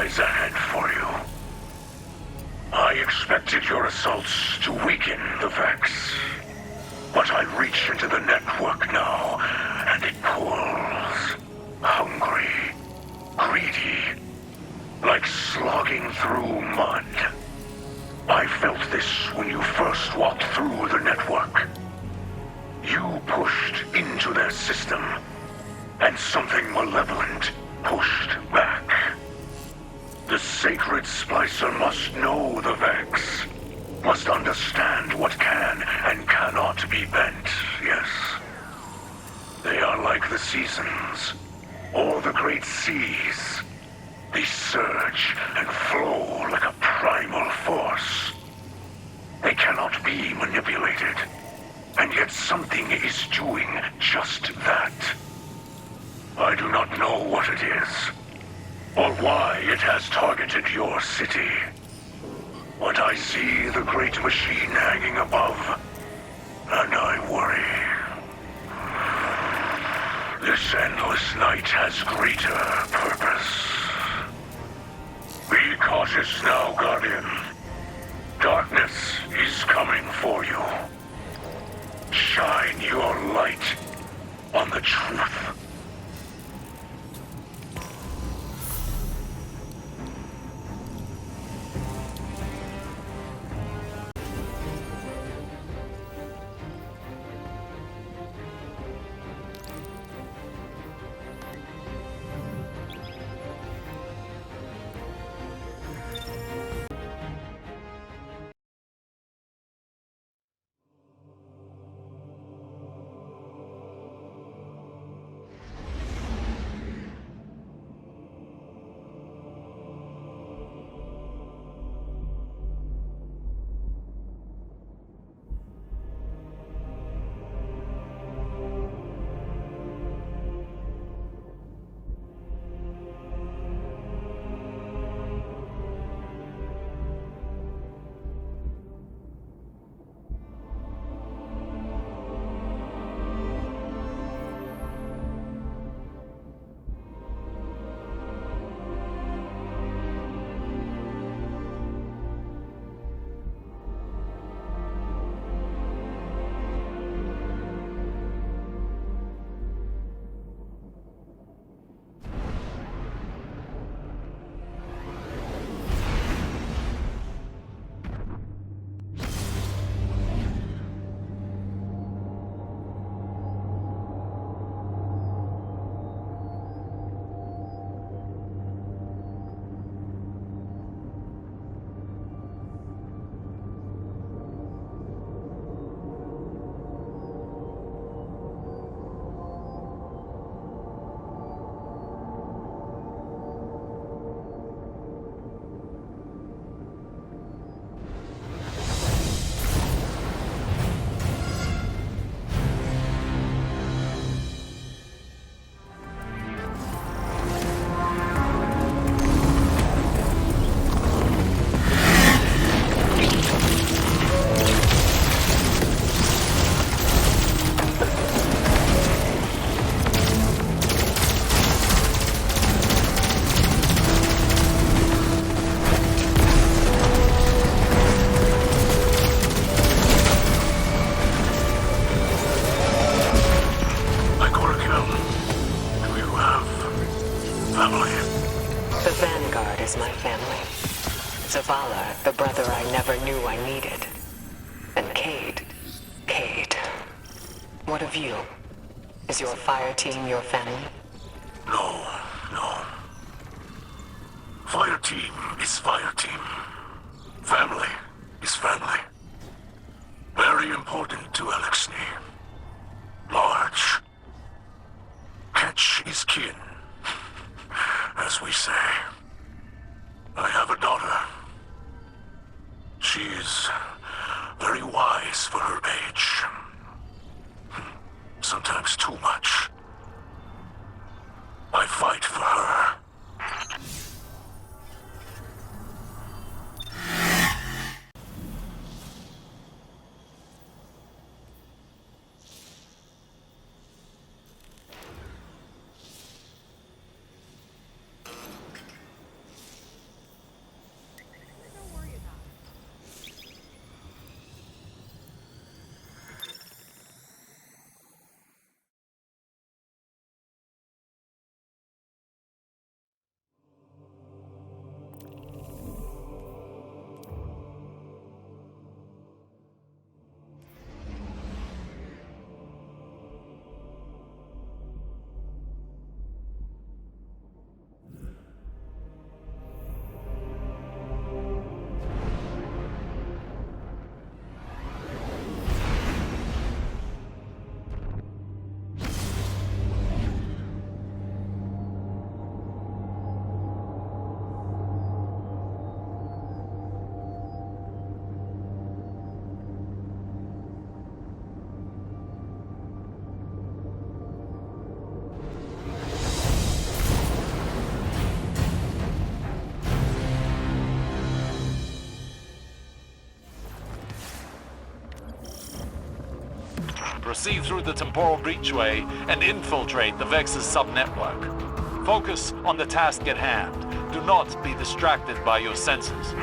lies ahead for you. I expected your assaults to weaken the Vex. But I reach into the network now, and it pulls. Hungry. Greedy. Like slogging through mud. I felt this when you first walked through the network. You pushed into their system, and something malevolent pushed back. The sacred Splicer must know the Vex. Must understand what can and cannot be bent, yes. They are like the seasons, or the great seas. They surge and flow like a primal force. They cannot be manipulated, and yet something is doing just that. I do not know what it is, or why it has targeted your city. But I see the great machine hanging above, and I worry. This endless night has greater purpose. Be cautious now, Guardian. Darkness is coming for you. Shine your light on the truth. The brother I never knew I needed. And Cade. What of you? Is your fire team your family? No. Fire team is fire team. Family is family. Very important to Alexney. Large. Catch is kin, as we say. I have a daughter. She's very wise for her age. Sometimes too much. I fight for her. proceed through the temporal breachway and infiltrate the Vex's subnetwork. Focus on the task at hand. Do not be distracted by your senses.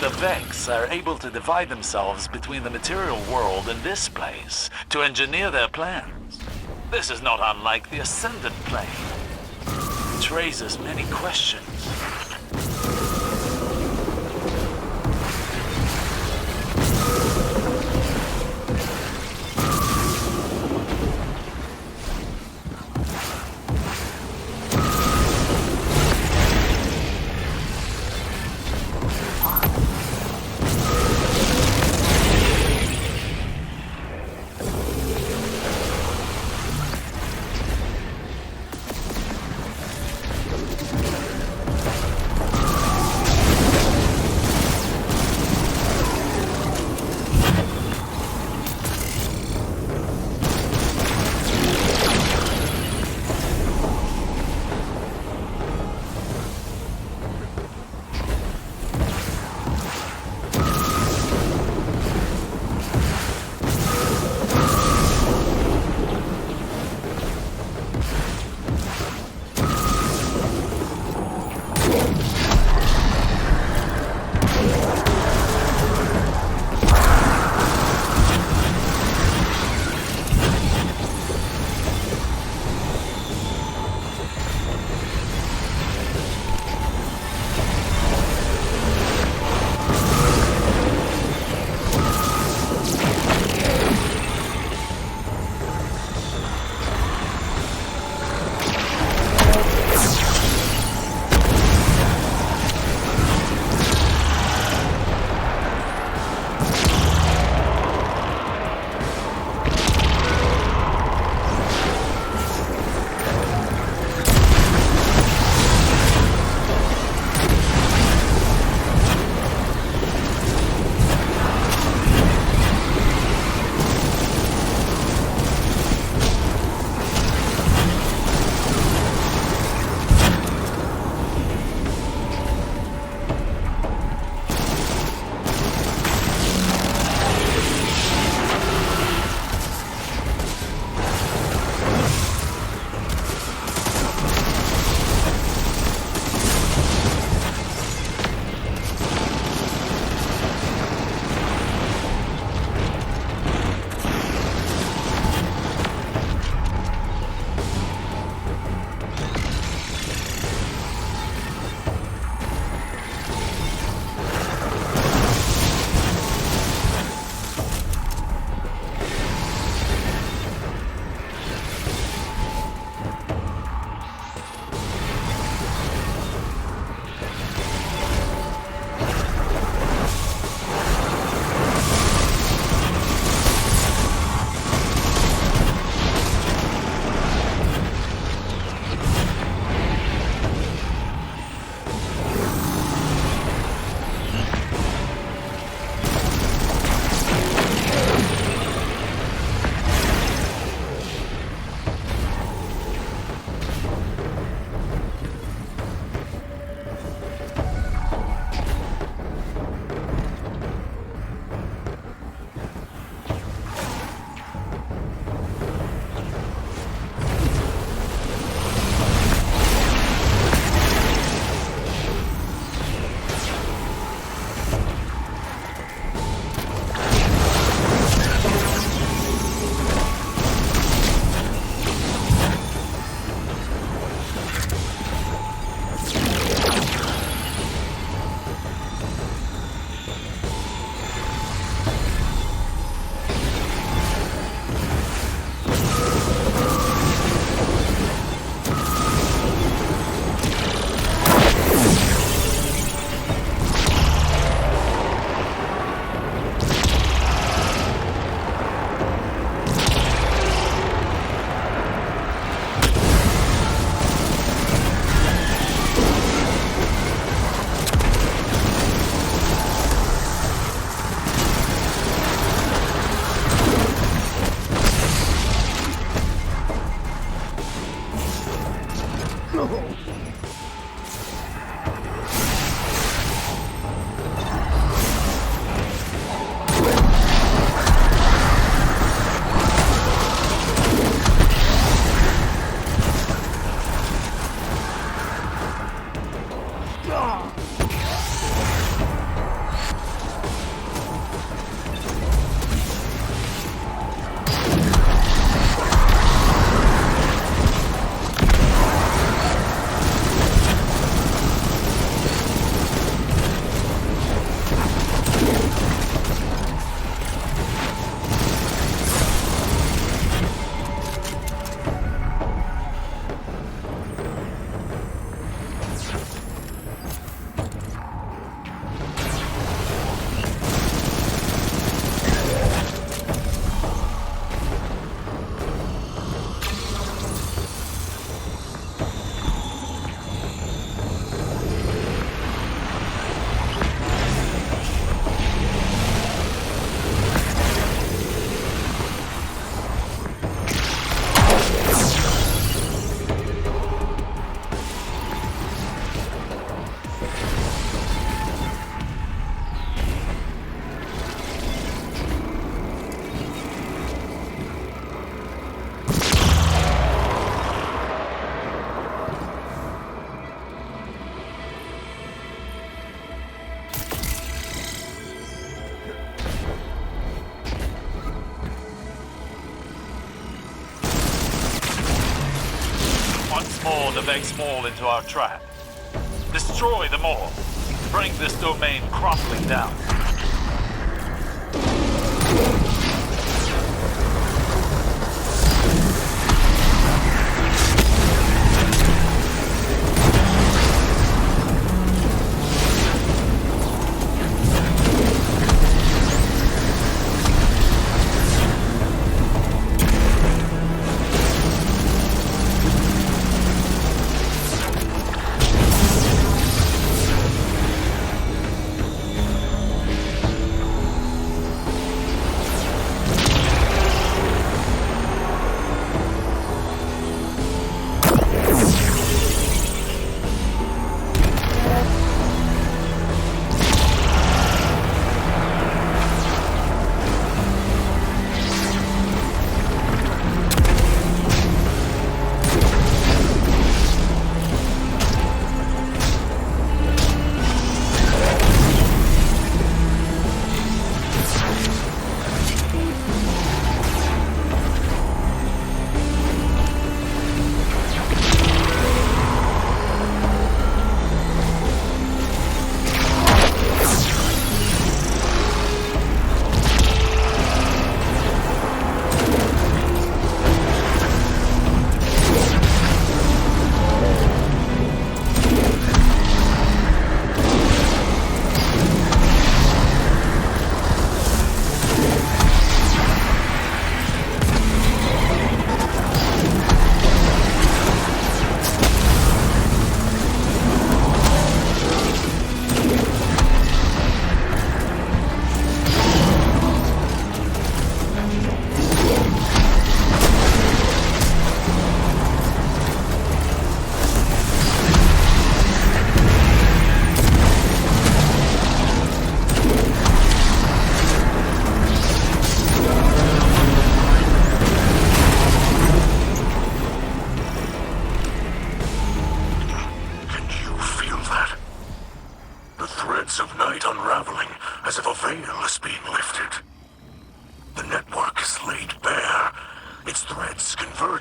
The Vex are able to divide themselves between the material world and this place to engineer their plans. This is not unlike the Ascendant Plane. It raises many questions. More the Vex fall into our trap. Destroy them all. Bring this domain crumbling down.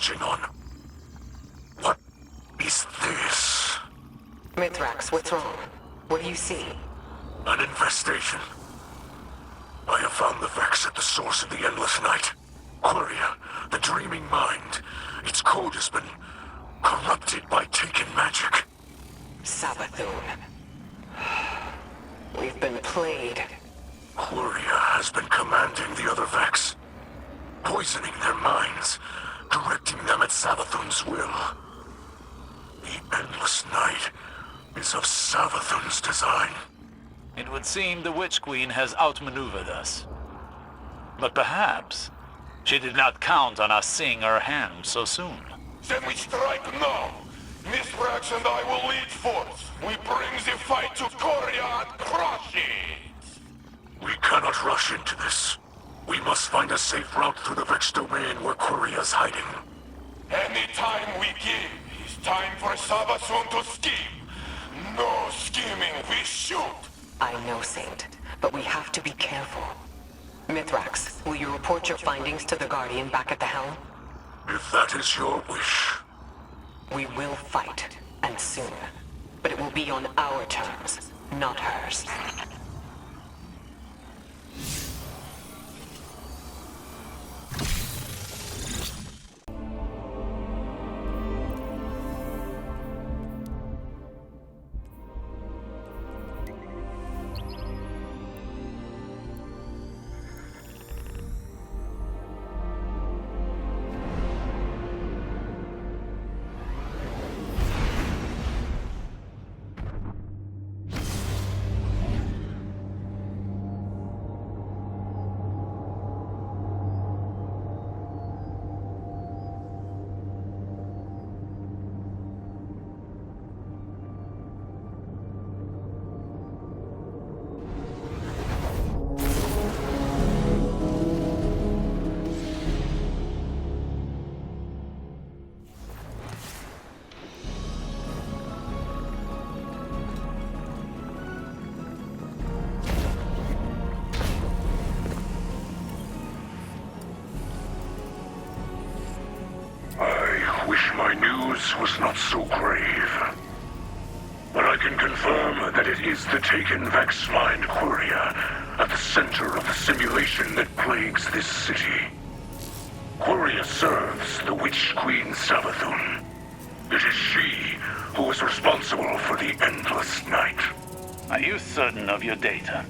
converging on. What is this? Mithrax, what's wrong? What do you see? An infestation. I have found the Vex at the source of the endless night. Quria, the dreaming mind. Its code has been corrupted by taken magic. Savathun. We've been played. Quria has been commanding the other Vex, poisoning their minds, directing them at Savathun's will. The endless night is of Savathun's design. It would seem the Witch Queen has outmaneuvered us. But perhaps she did not count on us seeing her hand so soon. Then we strike now! Mithrax and I will lead forth. We bring the fight to COURTYARD, crush it! We cannot rush into this. We must find a safe route through the Vex domain where Korea's hiding. Any time we give is time for Savathun to scheme. No scheming, we shoot! I know, Saint, but we have to be careful. Mithrax, will you report your findings to the Guardian back at the helm? If that is your wish. We will fight, and soon. But it will be on our terms, not hers. Was not so grave. But I can confirm that it is the taken Vex mind Quria at the center of the simulation that plagues this city. Quria serves the Witch Queen Savathun. It is she who is responsible for the endless night. Are you certain of your data?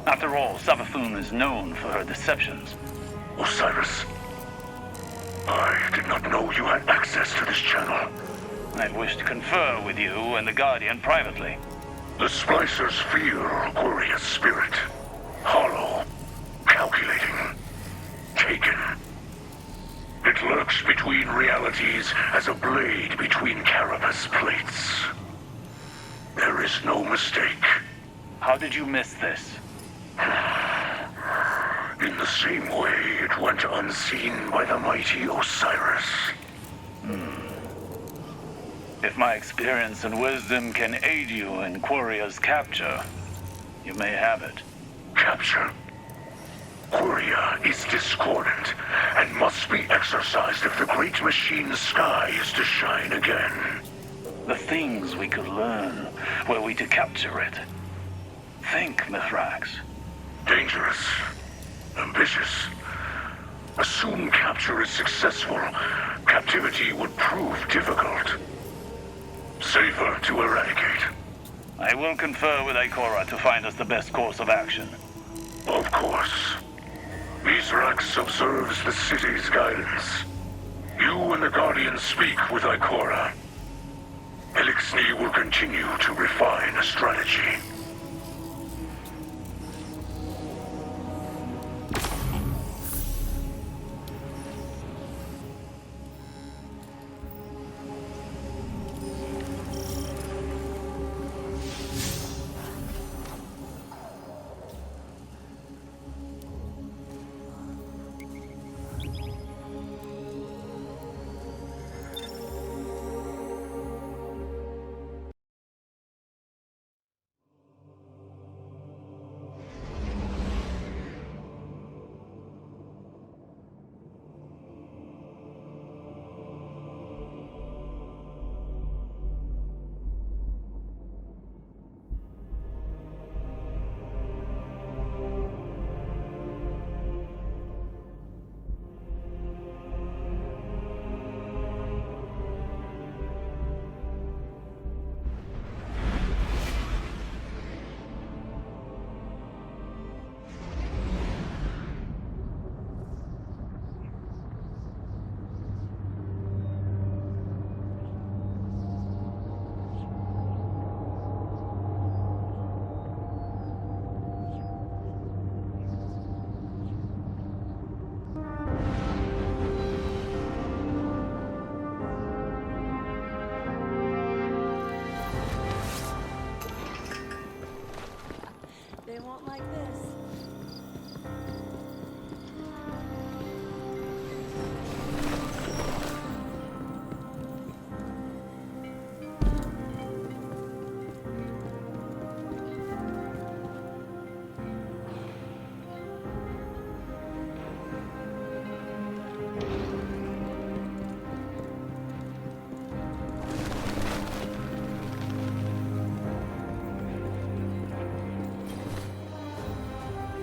After all, Savathun is known for her deceptions. Osiris, I did not know you had access to this channel. I wish to confer with you and the Guardian privately. The Splicers feel Quiria's spirit. Hollow, calculating, taken. It lurks between realities as a blade between carapace plates. There is no mistake. How did you miss this? In the same way it went unseen by the mighty Osiris. If my experience and wisdom can aid you in Quiria's capture, you may have it. Capture? Quria is discordant and must be exorcised if the great machine's sky is to shine again. The things we could learn were we to capture it. Think, Mithrax. Dangerous. Ambitious. Assume capture is successful, captivity would prove difficult. Safer to eradicate. I will confer with IKORA to find us the best course of action. Of course. Mithrax observes the city's guidance. You and the Guardian speak with IKORA. Elixni will continue to refine a strategy.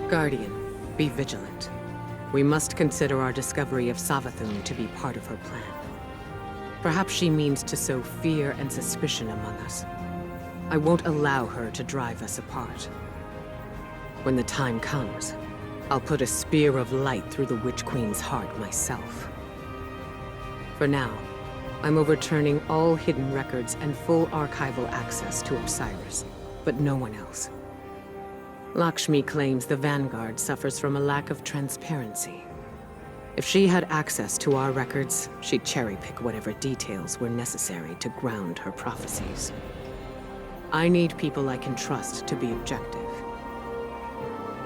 Guardian, be vigilant. We must consider our discovery of Savathun to be part of her plan. Perhaps she means to sow fear and suspicion among us. I won't allow her to drive us apart. When the time comes, I'll put a spear of light through the Witch Queen's heart myself. For now, I'm overturning all hidden records and full archival access to Osiris, but no one else. Lakshmi claims the Vanguard suffers from a lack of transparency. If she had access to our records, she'd cherry-pick whatever details were necessary to ground her prophecies. I need people I can trust to be objective.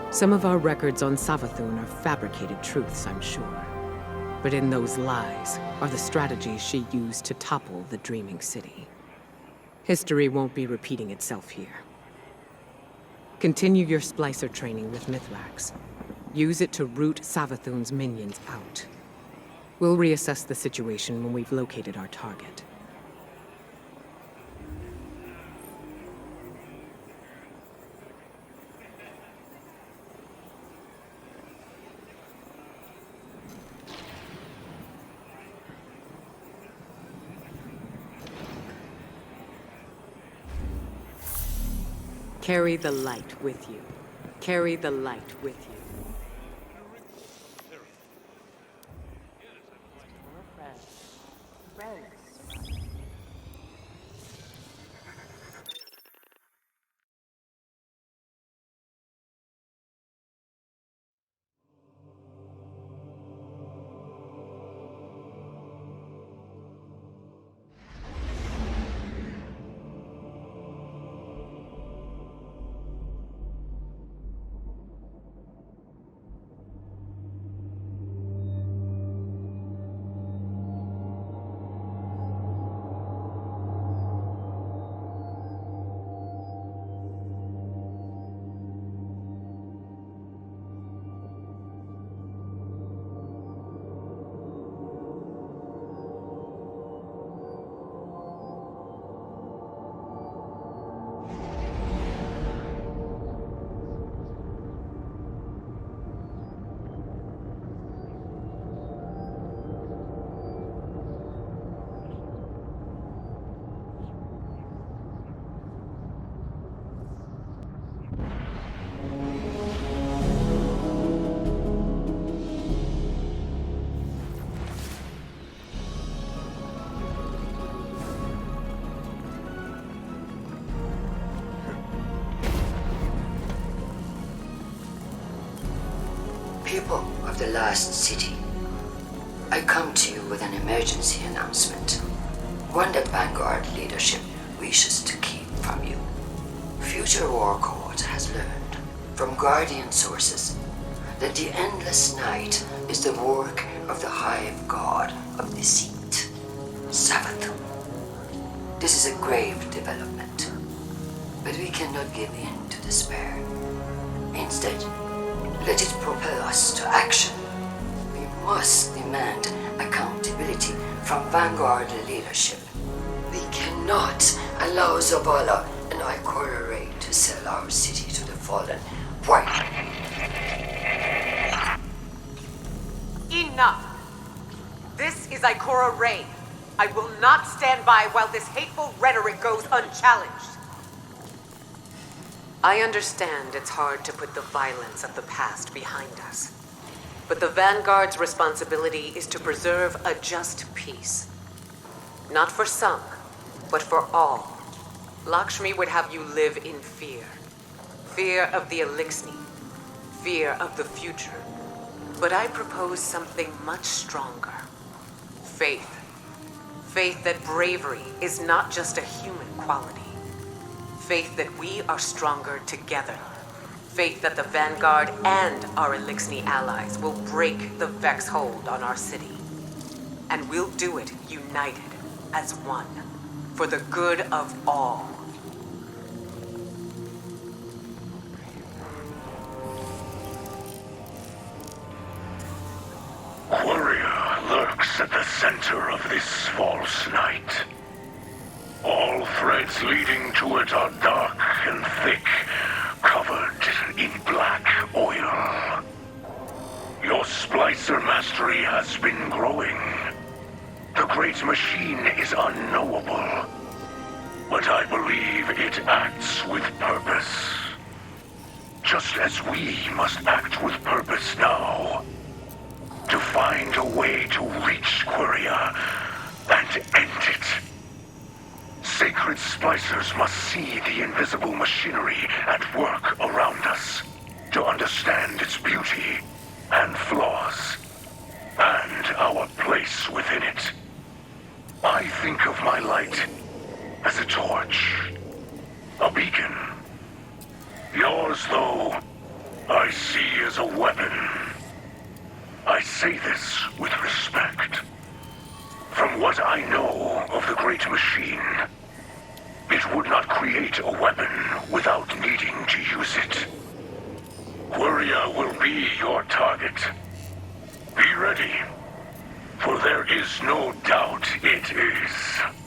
Some of our records on Savathun are fabricated truths, I'm sure. But in those lies are the strategies she used to topple the Dreaming City. History won't be repeating itself here. Continue your Splicer training with Mithrax. Use it to root Savathun's minions out. We'll reassess the situation when we've located our target. Carry the light with you. Carry the light with you. People of the Last City, I come to you with an emergency announcement. One that Vanguard leadership wishes to keep from you. Future War Court has learned from Guardian sources that the endless night is the work of the hive god of deceit, Savathun. This is a grave development, but we cannot give in to despair. Instead, let it propel us to action. We must demand accountability from Vanguard leadership. We cannot allow Zavala and IKORA to sell our city to the fallen. Why? Enough! This is IKORA. I will not stand by while this hateful rhetoric goes unchallenged. I understand it's hard to put the violence of the past behind us. But the Vanguard's responsibility is to preserve a just peace. Not for some, but for all. Lakshmi would have you live in fear. Fear of the Elixni. Fear of the future. But I propose something much stronger. Faith. Faith that bravery is not just a human quality. Faith that we are stronger together. Faith that the Vanguard and our Elixni allies will break the Vex hold on our city. And we'll do it united, as one, for the good of all. Warrior lurks at the center of this false night. All threads leading to it are dark and thick, covered in black oil. Your Splicer mastery has been growing. The great machine is unknowable, but I believe it acts with purpose. Just as we must act with purpose now. To find a way to reach Quria and end it. Sacred Splicers must see the invisible machinery at work around us to understand its beauty and flaws, and our place within it. I think of my light as a torch, a beacon. Yours, though, I see as a weapon. I say this with respect. From what I know of the Great Machine, it would not create a weapon without needing to use it. Quria will be your target. Be ready, for there is no doubt it is.